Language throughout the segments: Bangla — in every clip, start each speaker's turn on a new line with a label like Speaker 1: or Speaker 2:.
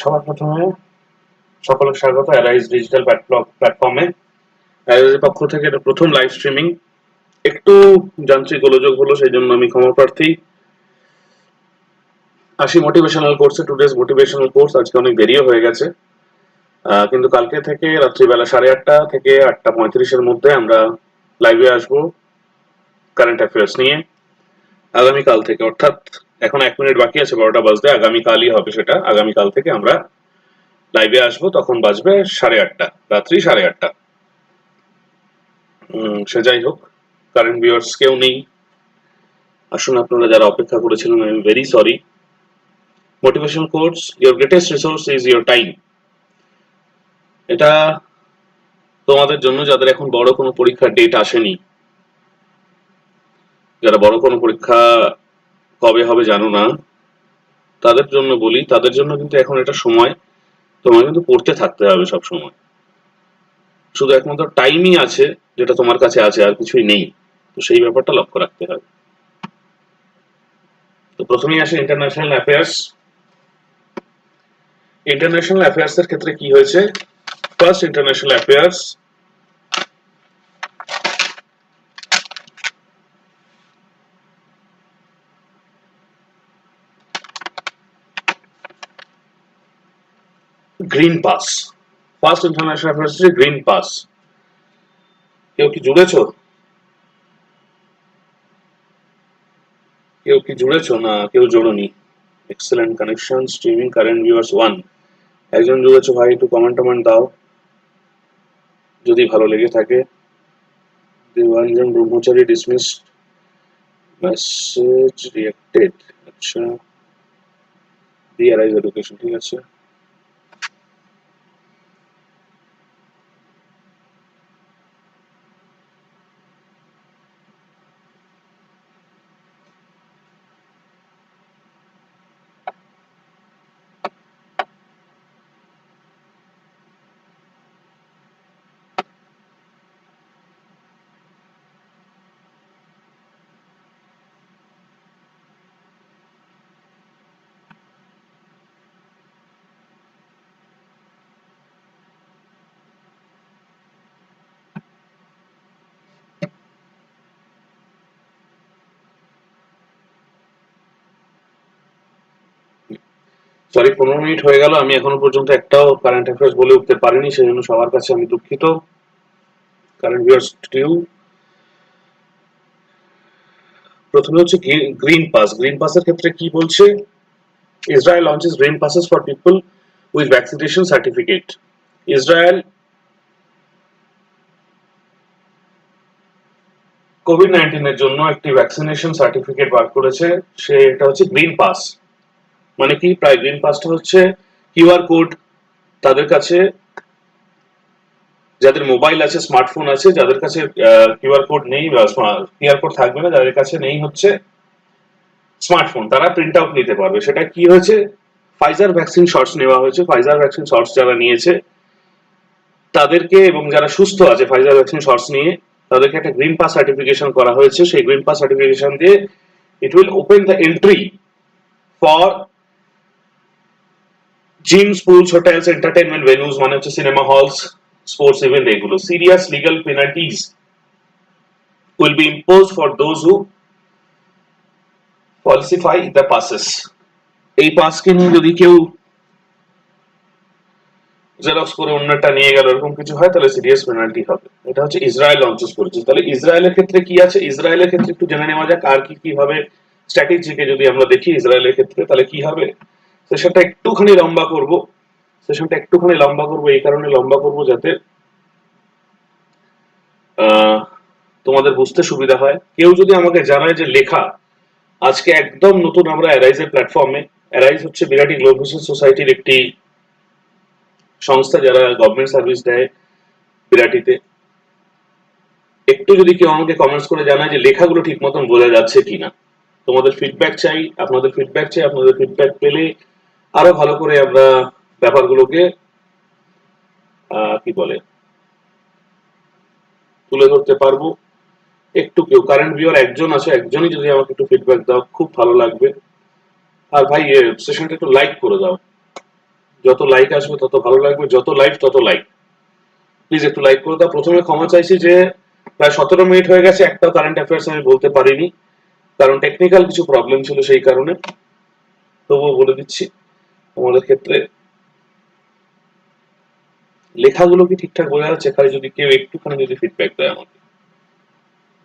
Speaker 1: সবার প্রথমে সকলের স্বাগত অ্যারাইজ ডিজিটাল প্ল্যাটফর্মে। অ্যারাইজের পক্ষ থেকে এটা প্রথম লাইভ স্ট্রিমিং। একটু যান্ত্রিক গোলযোগ হলো, সেই জন্য আমি ক্ষমা প্রার্থী। আসি মোটিভেশনাল কোর্সে। টুডেজ মোটিভেশনাল কোর্স আজকে অনেক দেরিও হয়ে গেছে, কিন্তু কালকে থেকে রাত্রিবেলা 8:30 থেকে 8:35-এর মধ্যে আমরা লাইভে আসবো কারেন্ট অ্যাফেয়ার্স নিয়ে। আগামীকাল থেকে, অর্থাৎ এখন 1 মিনিট বাকি আছে 12টা বাজতে, আগামীকালই হবে সেটা। আগামীকাল থেকে আমরা লাইভে আসবো, তখন বাজবে 8:30, রাত্রি 8:30। সে যাই হোক, কারেন্ট ভিউয়ার্স কেউ নেই। আসুন, আপনারা যারা অপেক্ষা করেছিলেন, I am very sorry. Motivation course, your greatest resource is your time. এটা তোমাদের জন্য যাদের এখন বড় কোনো পরীক্ষার ডেট আসেনি, যারা বড় কোনো পরীক্ষা কবে হবে জানো না, তাদের জন্য বলি, তাদের জন্য কিন্তু এখন এটা সময়। তোমার কিন্তু পড়তে থাকতে হবে সব সময়। শুধু একমাত্র টাইমই আছে যেটা তোমার কাছে আছে, আর কিছুই নেই। তো সেই ব্যাপারটা লক্ষ্য রাখতে হবে। তো প্রথমেই আসে ইন্টারন্যাশনাল অ্যাফেয়ার্স। ইন্টারন্যাশনাল অ্যাফেয়ার্স এর ক্ষেত্রে কি হয়েছে? First international affairs, green pass. First international affairs হচ্ছে গ্রিন পাস। কেউ কি জুড়েছো? কেউ কি জুড়েছো? না, কেউ জোড়নি। Excellent connection, streaming, current viewers 1। একজন জুড়েছো ভাই, একটু কমেন্ট দাও যদি ভালো লেগে থাকে। দেবাঞ্জন ব্রহ্মচারী ডিসমিস, মেসেজ রিয়েক্টেড। আচ্ছা, দি অ্যারাইজ এডুকেশন, ঠিক আছে। সরি, 15 মিনিট হয়ে গেল, আমি এখনো পর্যন্ত একটাও কারেন্ট অ্যাফেয়ার্স বলে উঠতে পারিনি, সেই জন্য সবার কাছে আমি দুঃখিত। কারেন্ট ভিউয়ার্স টু, প্রথমে হচ্ছে গ্রিন পাস। গ্রিন পাসের ক্ষেত্রে কি বলছে? Israel launches green passes for people with vaccination certificate. Israel COVID-19 এর জন্য একটি ভ্যাকসিনেশন সার্টিফিকেট বার করেছে। সেটা হচ্ছে গ্রিন পাস। মানে কি? প্রায় গ্রিন পাসটা হচ্ছে কিউআর কোড। তাদের কাছে, যাদের মোবাইল আছে, স্মার্টফোন আছে, যাদের কাছে কিউআর কোড নেই বা কিউআর কোড থাকবে না, যাদের কাছে নেই হচ্ছে স্মার্টফোন, তারা প্রিন্ট আউট নিতে পারবে। সেটা কি হয়েছে? ফাইজার ভ্যাকসিন শটস নেওয়া হয়েছে। ফাইজার ভ্যাকসিন শটস যারা নিয়েছে তাদেরকে, এবং যারা সুস্থ আছে ফাইজার ভ্যাকসিন শটস নিয়ে, তাদেরকে একটা গ্রিন পাস সার্টিফিকেশন করা হয়েছে। সেই গ্রিন পাস সার্টিফিকেশন দিয়ে it will open the entry for gym, schools, hotels, entertainment venues, মানে হচ্ছে সিনেমা হলস, স্পোর্টস ইভেন্ট, এগুলো। Serious legal penalties will be imposed for those who falsify the passes. এই পাসকে নিয়ে যদি কেউ জেরক্স করে অন্যটা নিয়ে গেল, এরকম কিছু হয়, তাহলে সিরিয়াস পেনাল্টি হবে। এটা হচ্ছে ইসরায়েল লঞ্চেস করেছে। তাহলে ইসরায়েলের ক্ষেত্রে কি আছে? ইসরায়েলের ক্ষেত্রে একটু জেনে নেওয়া যাক আর কি ভাবে স্ট্র্যাটেজিকে যদি আমরা দেখি ইসরায়েলের ক্ষেত্রে, তাহলে কি হবে। সেশনটা একটুখানি লম্বা করব। এই কারণে লম্বা করব যাতে তোমাদের বুঝতে সুবিধা হয়। কেউ যদি আমাকে জানায় যে লেখা, আজকে একদম নতুন আমরা অ্যারাইজের প্ল্যাটফর্মে। অ্যারাইজ হচ্ছে বিরাটি গ্লোবাল সোসাইটির একটি সংস্থা, যারা গভর্নমেন্ট সার্ভিস দেয় বিরাটিতে। একটু যদি কেউ আমাকে কমেন্টস করে জানায় যে লেখাগুলো ঠিক মতন বোঝা যাচ্ছে কিনা। তোমাদের ফিডব্যাক চাই, আপনাদের ফিডব্যাক পেলে আরো ভালো করে আমরা ব্যাপারগুলোকে কি বলে তুলে ধরতে পারবো। একটু কেউ, কারেন্ট ভিউয়ার একজন আছে, একজনই যদি আমাকে একটু ফিডব্যাক দাও, খুব ভালো লাগবে। আর ভাই, সেশনটা একটু লাইক করে দাও। যত লাইক আসবে তত ভালো লাগবে, যত লাইভ তত লাইক। প্লিজ একটু লাইক করে দাও। প্রথমে ক্ষমা চাইছি যে প্রায় 17 মিনিট হয়ে গেছে, একটাও কারেন্ট অ্যাফেয়ার্স আমি বলতে পারিনি, কারণ টেকনিক্যাল কিছু প্রবলেম ছিল সেই কারণে। তবুও বলে দিচ্ছি, আমাদের ক্ষেত্রে লেখাগুলো কি ঠিকঠাক বোঝা যাচ্ছে? খালি যদি কেউ একটুখানি যদি ফিডব্যাক দেয় আমাকে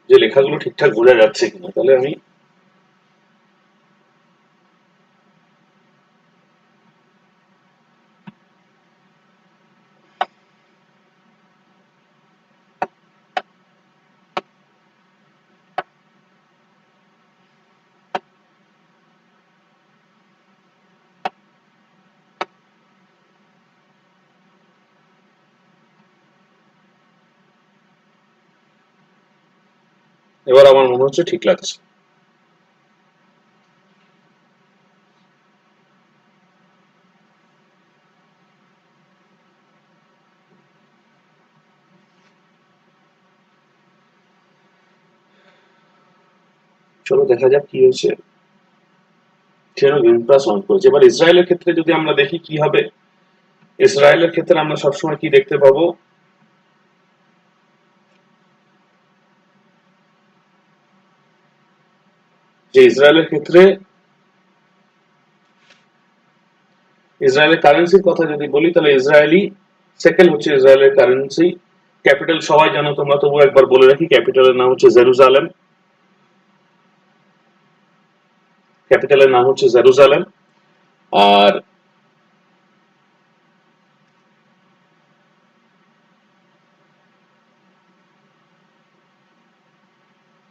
Speaker 1: যে লেখাগুলো ঠিকঠাক বোঝা যাচ্ছে কিনা, তাহলে আমি এবার আমার মনে হচ্ছে ঠিক লাগছে। চলো দেখা যাক কি হয়েছে। সেজন্য গেম প্লাস অন করেছে। এবার ইসরায়েলের ক্ষেত্রে যদি আমরা দেখি কি হবে, ইসরায়েলের ক্ষেত্রে আমরা সবসময় কি দেখতে পাবো, যে ইসরায়েলের ক্ষেত্রে ইসরায়েলের কারেন্সির কথা যদি বলি, তাহলে ইসরায়েলি সেকেন্ড হচ্ছে ইসরায়েলের কারেন্সি। ক্যাপিটাল সবাই জানো তোমরা, তবু একবার বলে রাখি, ক্যাপিটালের নাম হচ্ছে জেরুজালেম। ক্যাপিটালের নাম হচ্ছে জেরুজালেম। আর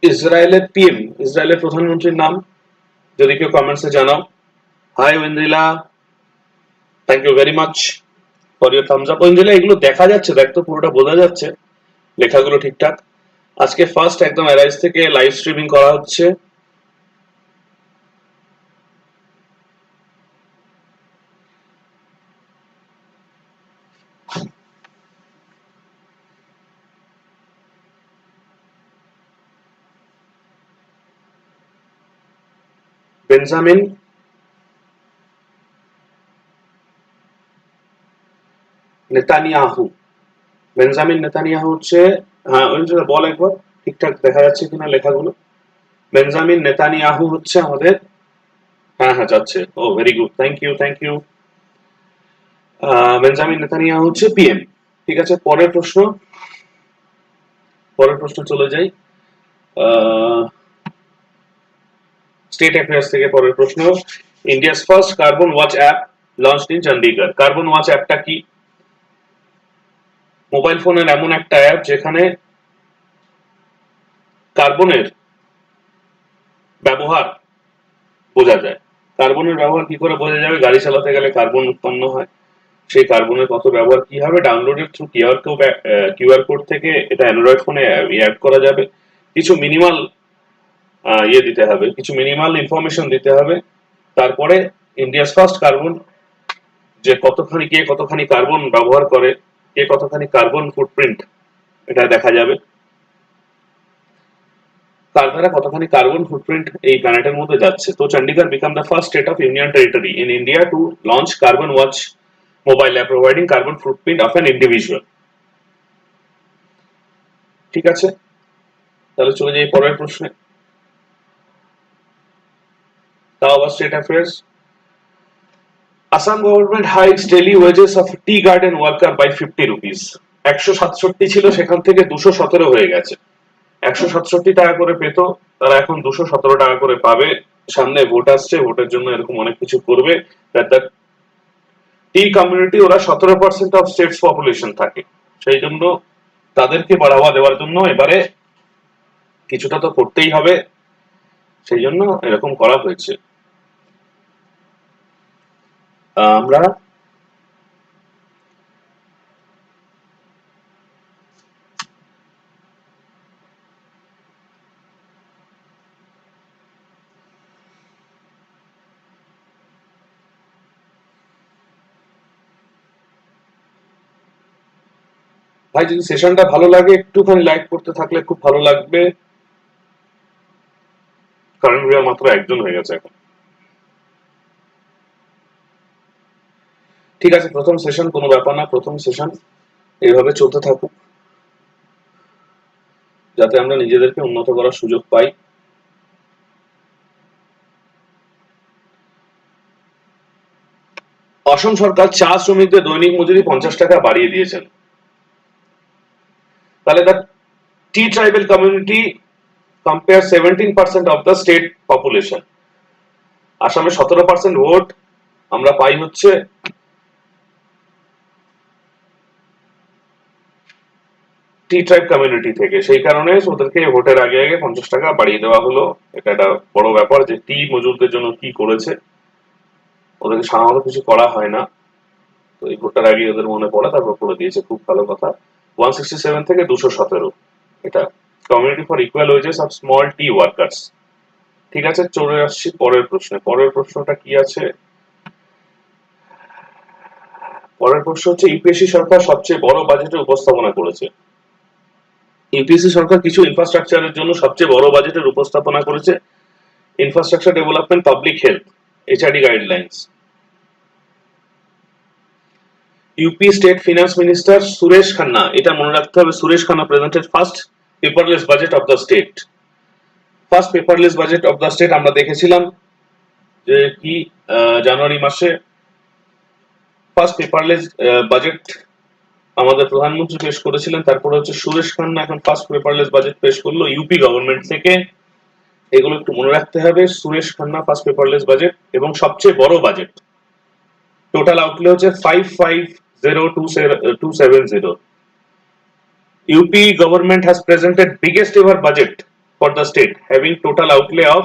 Speaker 1: ইসরায়েলের পিএম, ইসরায়েলের প্রধানমন্ত্রীর নাম যদি কেউ কমেন্টসে জানাও। Hi Oindrila, thank you very much for your thumbs up. Oindrila, এগুলো দেখা যাচ্ছে, দেখ তো পুরোটা বোঝা যাচ্ছে লেখাগুলো ঠিকঠাক? আজকে ফার্স্ট একদম অ্যারাইজ থেকে লাইভ স্ট্রিমিং করা হচ্ছে। বেঞ্জামিন নেতানিয়াহু, বেঞ্জামিন নেতানিয়াহু হচ্ছে, হ্যাঁ ওই যে বল একবার ঠিকঠাক দেখা যাচ্ছে কিনা লেখাগুলো। বেঞ্জামিন নেতানিয়াহু হচ্ছে আমাদের, হ্যাঁ হ্যাঁ যাচ্ছে, oh very good, thank you thank you. Benjamin Netanyahu হচ্ছে পিএম। ঠিক আছে, পরের প্রশ্ন, পরের প্রশ্ন চলে যাই। স্টেট অ্যাফেয়ার্স থেকে পরের প্রশ্ন, India's first carbon watch app launched in Chandigarh. Carbon watch অ্যাপটা কি? মোবাইল ফোনের এমন একটা অ্যাপ যেখানে কার্বনের ব্যবহার বোঝা যায়। কার্বনের ব্যবহার কি করে বোঝা যাবে? গাড়ি চালাতে গেলে কার্বন উৎপন্ন হয়, সেই কার্বনের কত ব্যবহার কি হবে, ডাউনলোডের থ্রু কিউআর কোড থেকে এটা অ্যান্ড্রয়েড ফোনে অ্যাড করা যাবে। কিছু মিনিমাল ইয়ে দিতে হবে, কিছু মিনিমাল ইনফরমেশন দিতে হবে। তারপরে ইন্ডিয়াস ফার্স্ট কার্বন, যে কতখানি কে কতখানি কার্বন ব্যবহার করে, কে কতখানি কার্বন ফুটপ্রিন্ট, এটা দেখা যাবে। তার দ্বারা কতখানি কার্বন ফুটপ্রিন্ট এই প্ল্যানেটের মধ্যে যাচ্ছে। তো Chandigarh became the first state of union territory in India to launch carbon watch mobile app providing carbon footprint of an individual. ঠিক আছে, তাহলে চলে যাই পরের প্রশ্নে। তাও আবার state affairs. Assam government hikes daily wages of tea garden worker by 50 rupees. 167 ছিল, সেখান থেকে 217 হয়ে গেছে। 167 টাকা করে পেত, তারা এখন 217 টাকা করে পাবে। সামনে ভোট আসছে, ভোটের জন্য এরকম অনেক কিছু করবে। টি কমিউনিটি, ওরা 17% অফ স্টেটস পপুলেশন থাকে, সেই জন্য তাদেরকে বাড়াবা দেওয়ার জন্য এবারে কিছুটা তো করতেই হবে, সেই জন্য এরকম করা হয়েছে। আমরা ভাই, যদি সেশনটা ভালো লাগে একটুখানি লাইক করতে থাকলে খুব ভালো লাগবে। কারণ মাত্র একজন হয়ে গেছে এখন। ঠিক আছে, প্রথম সেশন, কোনো ব্যাপার না, প্রথম সেশন এইভাবে চলতে থাকুক, যাতে আমরা নিজেদেরকে উন্নত করার সুযোগ পাই। অসম সরকার চা শ্রমিকদের দৈনিক মজুরি 50 টাকা বাড়িয়ে দিয়েছেন। তাহলে the T tribal community compare 17% of the state population. আসামে 17% ভোট আমরা পাই হচ্ছে টি ট্রাইব কমিউনিটি থেকে, সেই কারণে ওদেরকে ভোটের আগে আগে 50 টাকা বাড়িয়ে দেওয়া হলো। এটা একটা বড় ব্যাপার যে টি মজুরদের জন্য কি করেছে, ওদেরকে সাধারণত কিছু করা হয় না, তো এই ভোটটার আগে ওদের মনে পড়ে, তারপর করে দিয়েছে, খুব ভালো কথা। 167 থেকে 217, এটা community for equal wages of small tea workers. ঠিক আছে, চলে আসছি পরের প্রশ্নে। পরের প্রশ্নটা কি আছে? পরের প্রশ্ন হচ্ছে ইউপিএসসি সরকার সবচেয়ে বড় বাজেটের উপস্থাপনা করেছে। ইউপিএসসি সরকার কিছু ইনফ্রাস্ট্রাকচারের জন্য সবচেয়ে বড় বাজেটের উপস্থাপনা করেছে। Infrastructure development, public health, HRD guidelines. UP state finance minister Suresh Khanna, এটা মনে রাখতে হবে, Suresh Khanna presented first paperless budget of the state. First paperless budget of the state আমরা দেখেছিলাম যে কি জানুয়ারি মাসে ফার্স্ট পেপারলেস বাজেট আমাদের প্রধানমন্ত্রী পেশ করেছিলেন। তারপরে হচ্ছে সুরেশ খান্না এখন ফার্স্ট পেপারলেস বাজেট পেশ করলো ইউপি গভর্নমেন্ট থেকে। এগুলো একটু মনে রাখতে হবে, Suresh Khanna first paperless budget এবং সবচেয়ে বড় বাজেট। টোটাল আউটলে হচ্ছে 550270। UP government has presented biggest ever budget for the state having total outlay of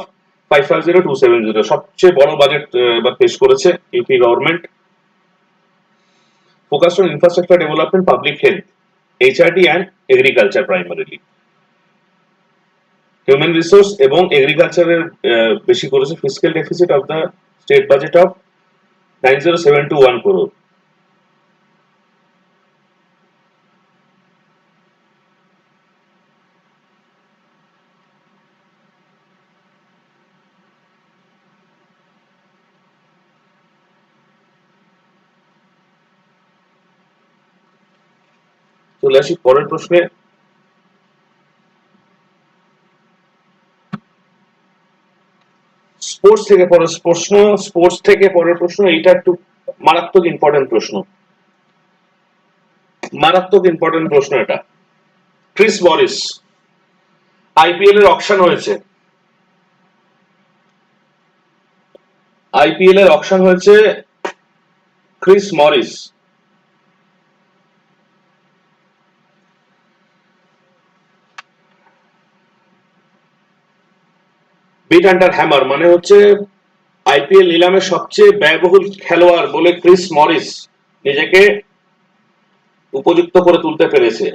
Speaker 1: 550270, সবচেয়ে বড় বাজেট এবার পেশ করেছে UP government. Focus on infrastructure development, public health, HRD and agriculture primarily. Human resource এবং এগ্রিকালচারের বেশি করেছে। Fiscal deficit of the state budget of 90721 crore। চলে আসি পরের প্রশ্নে। স্পোর্টস থেকে পরের প্রশ্ন, স্পোর্টস থেকে পরের প্রশ্ন, এইটা একটু মারাত্মক ইম্পর্টেন্ট প্রশ্ন, মারাত্মক ইম্পর্টেন্ট প্রশ্ন এটা। ক্রিস মরিস, আইপিএল এর অকশন হয়েছে, আইপিএল এর অকশন হয়েছে Chris Morris. Bit under hammer মানে হচ্ছে আইপিএল নিলামের সবচেয়ে ব্যয়বহুল খেলোয়াড় বলে ক্রিস মরিস নিজেকে উপযুক্ত করে তুলতে পেরেছে।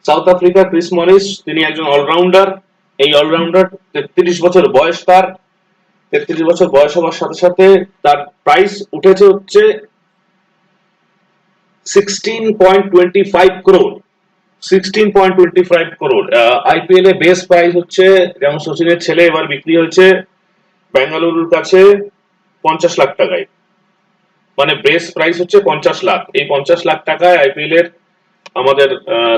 Speaker 1: সাউথ আফ্রিকা ক্রিস মরিস, তিনি একজন অলরাউন্ডার। এই অলরাউন্ডার 33 বছর বয়স তার। 33 বছর বয়স হওয়ার সাথে সাথে তার প্রাইস উঠেছে হচ্ছে 16.25 crore। 16.25 crore। আইপিএল এ বেস প্রাইস হচ্ছে, যেমন সচিনের ছেলে এবার বিক্রি হয়েছে বেঙ্গালুরুর কাছে 50 লাখ টাকায়, মানে বেস প্রাইস হচ্ছে 50 লাখ। এই 50 লাখ টাকায় আইপিএল এর আমাদের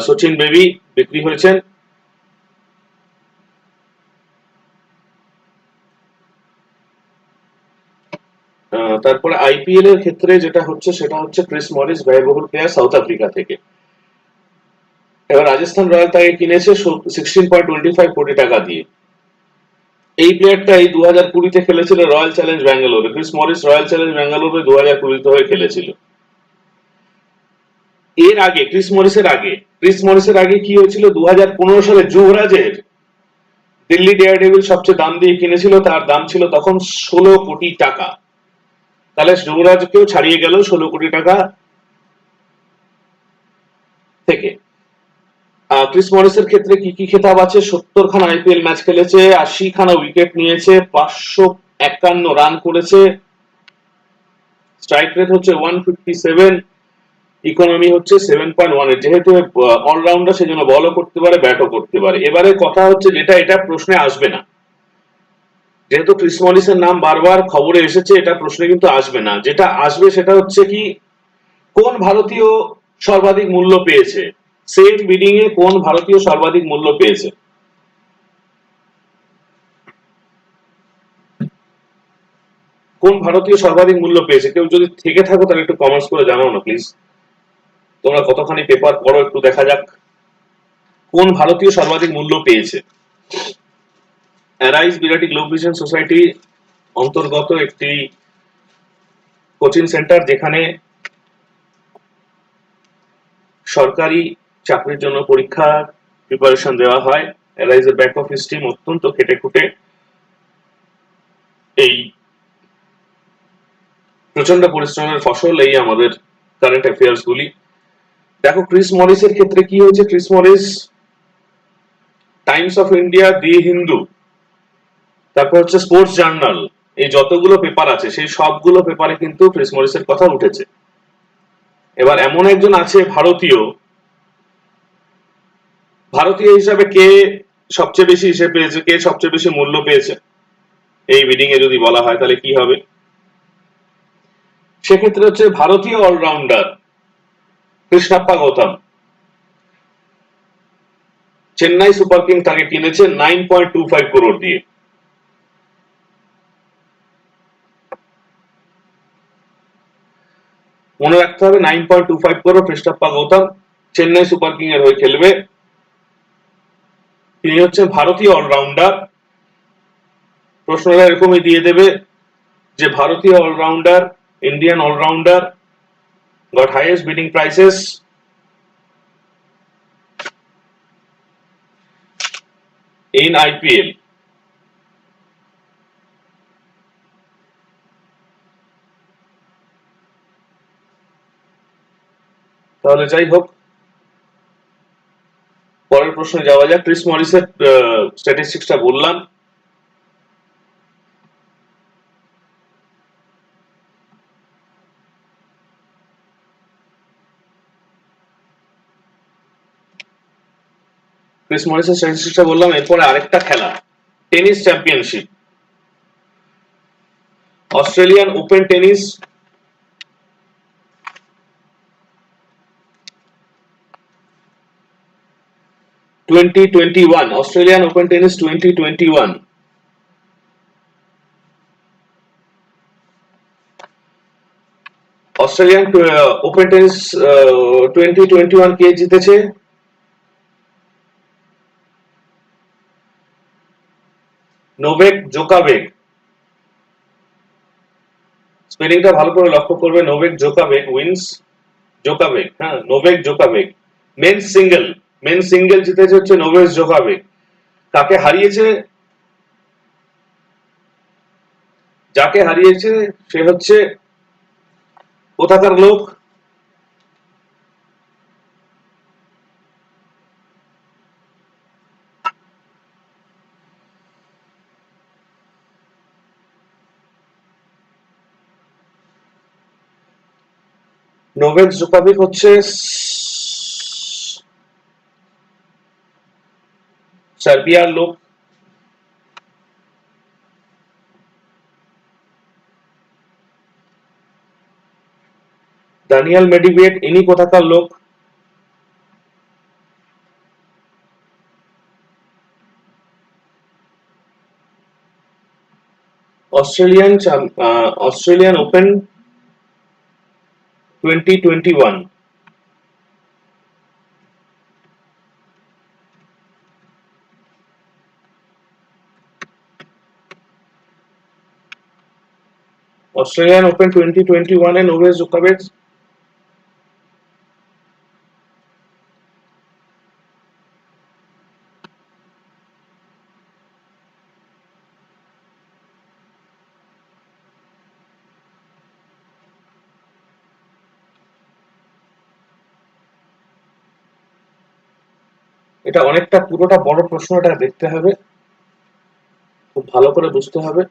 Speaker 1: সচিন বেবি বিক্রি হয়েছেন। তারপরে আইপিএল এর ক্ষেত্রে যেটা হচ্ছে সেটা হচ্ছে ক্রিস মরিস ব্যয়বহুল প্লেয়ার সাউথ আফ্রিকা থেকে। এবার রাজস্থান রয়্যাল তাকে কিনেছে 16.25 কোটি টাকা দিয়ে। এই প্লেয়ারটা এই 2020-তে খেলেছিল রয়্যাল চ্যালেঞ্জ ব্যাঙ্গালোরে। ক্রিস মরিস রয়্যাল চ্যালেঞ্জ ব্যাঙ্গালোরে 2020-তে হয়ে খেলেছিল। এর আগে ক্রিস মরিসের আগে কি হয়েছিল, 2015 সালে যুবরাজের দিল্লি ডেয়ারডেভিল সবচেয়ে দাম দিয়ে কিনেছিল, তার দাম ছিল তখন 16 কোটি টাকা। তাহলে যুবরাজকেও ছাড়িয়ে গেল 16 কোটি টাকা থেকে। ক্রিস মরিসের ক্ষেত্রে কি কি খেতাব আছে? 70 খানা আইপিএল ম্যাচ খেলেছে, 80 খানা উইকেট নিয়েছে, 551 রান করেছে, স্ট্রাইক রেট হচ্ছে 157, ইকোনমি হচ্ছে 7.1। যেহেতু অলরাউন্ডার সেজন্য বলও করতে পারে, ব্যাটও করতে পারে। এবারে কথা হচ্ছে যেটা, এটা প্রশ্নে আসবে না, যেহেতু ক্রিস মরিসের নাম বারবার খবরে এসেছে, এটা প্রশ্নে কিন্তু আসবে না। যেটা আসবে সেটা হচ্ছে কি, কোন ভারতীয় সর্বাধিক মূল্য পেয়েছে, সেম বিডিং এ কোন ভারতীয় সর্বাধিক মূল্য পেয়েছে। কোন ভারতীয় সর্বাধিক মূল্য পেয়েছে? কেউ যদি থেকে থাকো তাহলে একটু কমেন্টস করে জানাও না প্লিজ। তোমরা কতখানি পেপার পড়ো একটু দেখা যাক। কোন ভারতীয় সর্বাধিক মূল্য পেয়েছে? Arise Birati globe vision society অন্তর্গত একটি কোচিং সেন্টার, যেখানে সরকারি চাকরির জন্য পরীক্ষার প্রিপারেশন দেওয়া হয়। অ্যারাইজের ব্যাক অফিস টিম অত্যন্ত খেটে খুঁটে এই প্রচন্ড পরিশ্রমের ফসল এই আমাদের কারেন্ট অ্যাফেয়ার্স গুলি। দেখো ক্রিস মরিসের ক্ষেত্রে কি হয়েছে। Chris Morris Times of India, the Hindu, তারপর হচ্ছে স্পোর্টস জার্নাল, এই যতগুলো পেপার আছে সেই সবগুলো পেপারে কিন্তু ক্রিস মরিসের কথা উঠেছে। এবার এমন একজন আছে ভারতীয়, ভারতীয় হিসাবে কে সবচেয়ে বেশি হিসেবে পেয়েছে, কে সবচেয়ে বেশি মূল্য পেয়েছে এই বিডিং এ যদি বলা হয় তাহলে কি হবে? সেক্ষেত্রে হচ্ছে ভারতীয় allrounder Krishnappa Gowtham. Chennai super king তাকে কিনেছে 9.25 crore দিয়ে। মনে রাখতে হবে 9.25 crore Krishnappa Gowtham Chennai super king এর হয়ে খেলবে। তিনি হচ্ছেন ভারতীয় অলরাউন্ডার। প্রশ্নটা এরকমই দিয়ে দেবে যে ভারতীয় allrounder, Indian allrounder got highest bidding prices in IPL. তাহলে যাই হোক, পরের প্রশ্নে যাওয়া যাক। ক্রিস মরিসের স্ট্যাটিস্টিক্সটা বললাম। ক্রিস মরিসের স্ট্যাটিস্টিক্সটা বললাম। এরপরে আরেকটা খেলা, tennis championship, Australian open tennis 2021, Australian open tennis 2021। Australian open tennis 2021 কে জিতেছে? নোভেক জোকোভিচ। স্পেলিংটা ভালো করে লক্ষ্য করবে, নোভেক জোকোভিচ উইন্স। জোকোভিচ, হ্যাঁ, নোভেক জোকোভিচ। মেন সিঙ্গেল জিতেছে হচ্ছে নোভেক জোকোভিচ। কাকে হারিয়েছে? যাকে হারিয়েছে সে হচ্ছে কোথাকার লোক? নোভেক জোকোভিচ হচ্ছে সার্বিয়ার লোক। দানিয়েল মেডিভেড ইনি কোথাকার লোক? Australian open 2021। অস্ট্রেলিয়ান ওপেন 2021 এ নোভেক জোকোভিচ এটা অনেকটা পুরোটা বড় প্রশ্নটা দেখতে হবে, খুব ভালো করে বুঝতে হবে।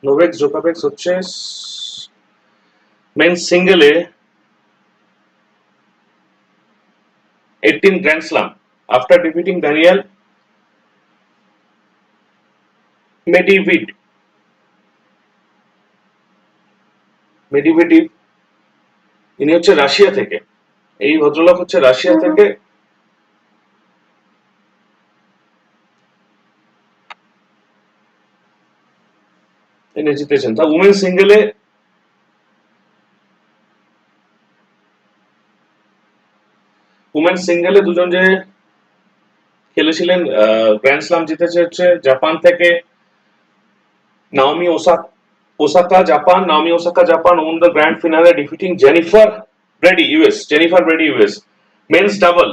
Speaker 1: নোভেক জোকোভিচ হচ্ছে মেন সিঙ্গেলে 18 grand slam after defeating Daniil Medvedev. ইনি হচ্ছে রাশিয়া থেকে, এই ভদ্রলোক হচ্ছে রাশিয়া থেকে। ইনি জিতেছেন। তা উমেন সিঙ্গেলে দুজন যে খেলেছিলেন গ্র্যান্ড স্লাম জিতেছে হচ্ছে জাপান থেকে Naomi Osaka Japan. Naomi Osaka Japan won the grand finale defeating Jennifer Brady US. Men's double,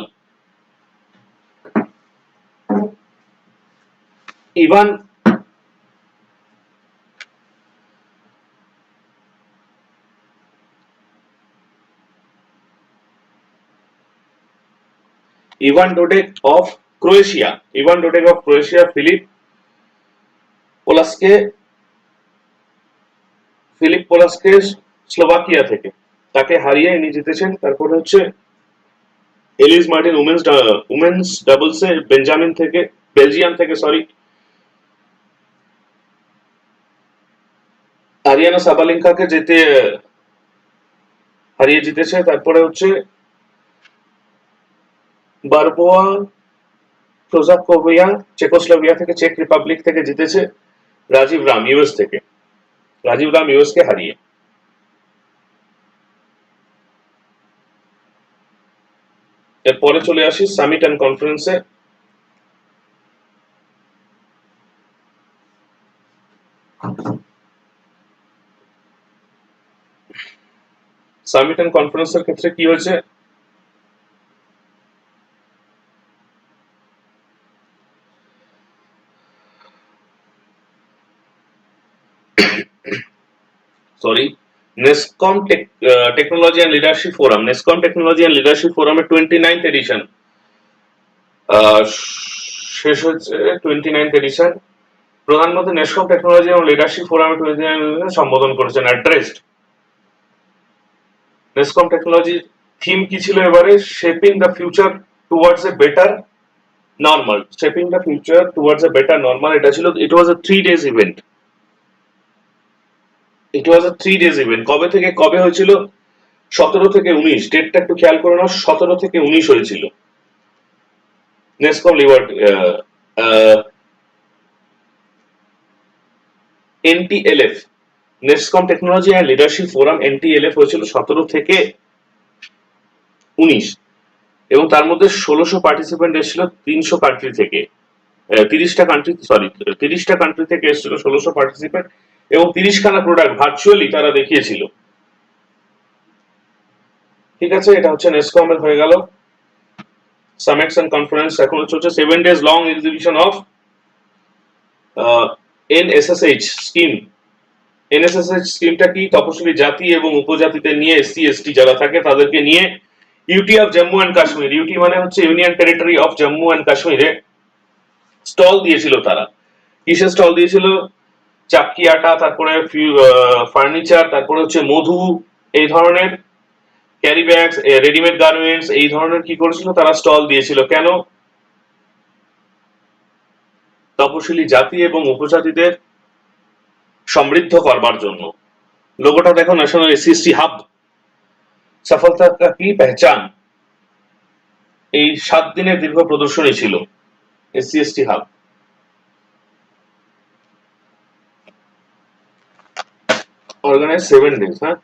Speaker 1: Ivan Dodek of Croatia, Filip Polasek Slovakia থেকে, তাকে হারিয়ে ইনি জিতেছেন। তারপরে হচ্ছে এলিস মার্টিন উমেন্স ডাবলসে বেলজিয়াম থেকে আরিয়ানা সাবালেঙ্কাকে হারিয়ে জিতেছে। তারপরে হচ্ছে বারবোয়া প্রোজাকোভিয়া চেকোস্লোভিয়া থেকে, চেক রিপাবলিক থেকে জিতেছে রাজীব রাম ইউএস কে হারিয়ে। এরপরে চলে আসি সামিট অ্যান্ড কনফারেন্সে। সামিট অ্যান্ড কনফারেন্সের ক্ষেত্রে কি হয়েছে, NASSCOM technology and leadership forum, NASSCOM technology and leadership ফোরামের 29th এডিশন শেষ হচ্ছে। 29th এডিশন প্রধানমন্ত্রী নেসকম টেকনোলজি এবং লিডারশিপ ফোরামে 29 সম্বোধন করেছেন। অ্যাড্রেসড নেসকম টেকনোলজি থিম কি ছিল এবারে, shaping the future towards a better normal. এটা ছিল, ইট ওয়াজ এ 3 days ইভেন্ট। কবে থেকে কবে হয়েছিল? 17 থেকে 19, ডেটটা একটু খেয়াল করে নাও, 17 থেকে 19 হয়েছিল। NASSCOM NTLF, NASSCOM technology and leadership forum NTLF হয়েছিল 17 থেকে 19, এবং তার মধ্যে 1600 পার্টিসিপেন্ট এসেছিল 300 কান্ট্রি থেকে, 30টা কান্ট্রি থেকে এসেছিল 1600 পার্টিসিপেন্ট, এবং 30খানা প্রোডাক্ট ভার্চুয়ালি তারা দেখিয়েছিল। ঠিক আছে, এটা হচ্ছে নেসকমের হয়ে গেল। সামিটস এন্ড কনফারেন্স এখন হচ্ছে 7 days long exhibition of NSSH scheme. NSSH স্কিমটা কি? তপশিলি জাতি এবং উপজাতিদের নিয়ে, SC ST যারা থাকে তাদেরকে নিয়ে UT of Jammu and Kashmir, UT মানে হচ্ছে union territory of Jammu and কাশ্মীরে স্টল দিয়েছিল তারা। কিসের স্টল দিয়েছিল? চাক্কি আটা, তারপরে ফার্নিচার, তারপরে হচ্ছে মধু, এই ধরনের ক্যারি ব্যাগস, রেডিমেড গার্মেন্টস, এই ধরনের কি করেছিল তারা স্টল দিয়েছিল। কেন? তপশিলি জাতি এবং উপজাতিদের সমৃদ্ধ করবার জন্য। লোগোটা দেখো, ন্যাশনাল SC হাব, সফলতা কি পেহচান। এই 7 দিনের দীর্ঘ প্রদর্শনী ছিল SC হাব। Organise 7 days। হ্যাঁ,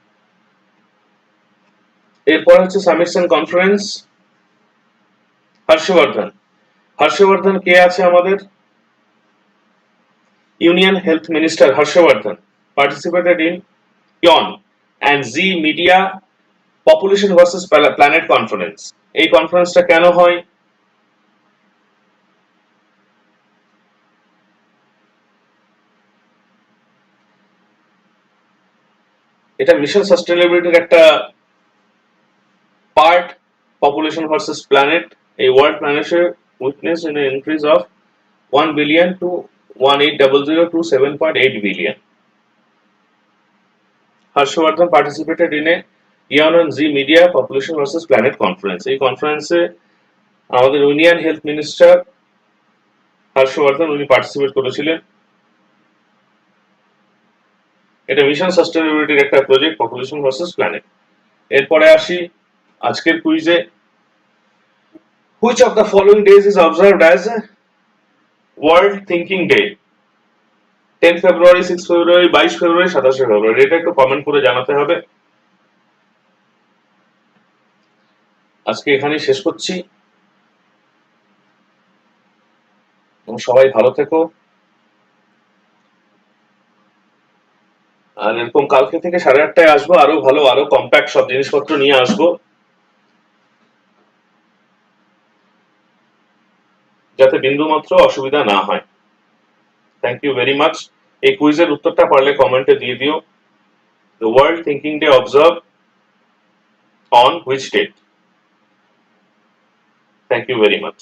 Speaker 1: এরপর হচ্ছে সামিটস এন্ড কনফারেন্স। হর্ষবর্ধন কে আছে আমাদের? Union health minister Harshvardhan participated in YON and Z Media Population versus Planet Conference। এই কনফারেন্সটা কেন হয়? এটা মিশন সাস্টেনেবিলিটির একটা পার্ট, পপুলেশন ভার্সেস প্ল্যানেট। এই ওয়ার্ল্ড প্ল্যানেটের witness in increase of 1 billion to 1800 to 7.8 billion। Harshvardhan participated in a Eon and Z Media Population versus Planet conference. এই কনফারেন্সে আমাদের ইউনিয়ন হেলথ মিনিস্টার হর্ষবর্ধন উনি পার্টিসিপেট করেছিলেন। এটা মিশন সাস্টেনেবিলিটির একটা প্রজেক্ট, পপুলেশন ভার্সেস প্ল্যানেট। এরপরে আসি আজকের কুইজে। Which of the following days is observed as world thinking day? 10 February, 6 February, 22 February, 27 February. এটা একটু কমেন্ট করে জানাতে হবে। আজকে এখানেই শেষ করছি। সবাই ভালো থেকো। আর এরকম কালকে থেকে 8:30টায় আসবো, আরো ভালো আরো কম্প্যাক্ট সব জিনিসপত্র নিয়ে আসবো, যাতে বিন্দুমাত্র অসুবিধা না হয়। Thank you very much. এই কুইজের উত্তরটা পারলে কমেন্টে দিয়ে দিও। The world thinking day observe on which date? Thank you very much.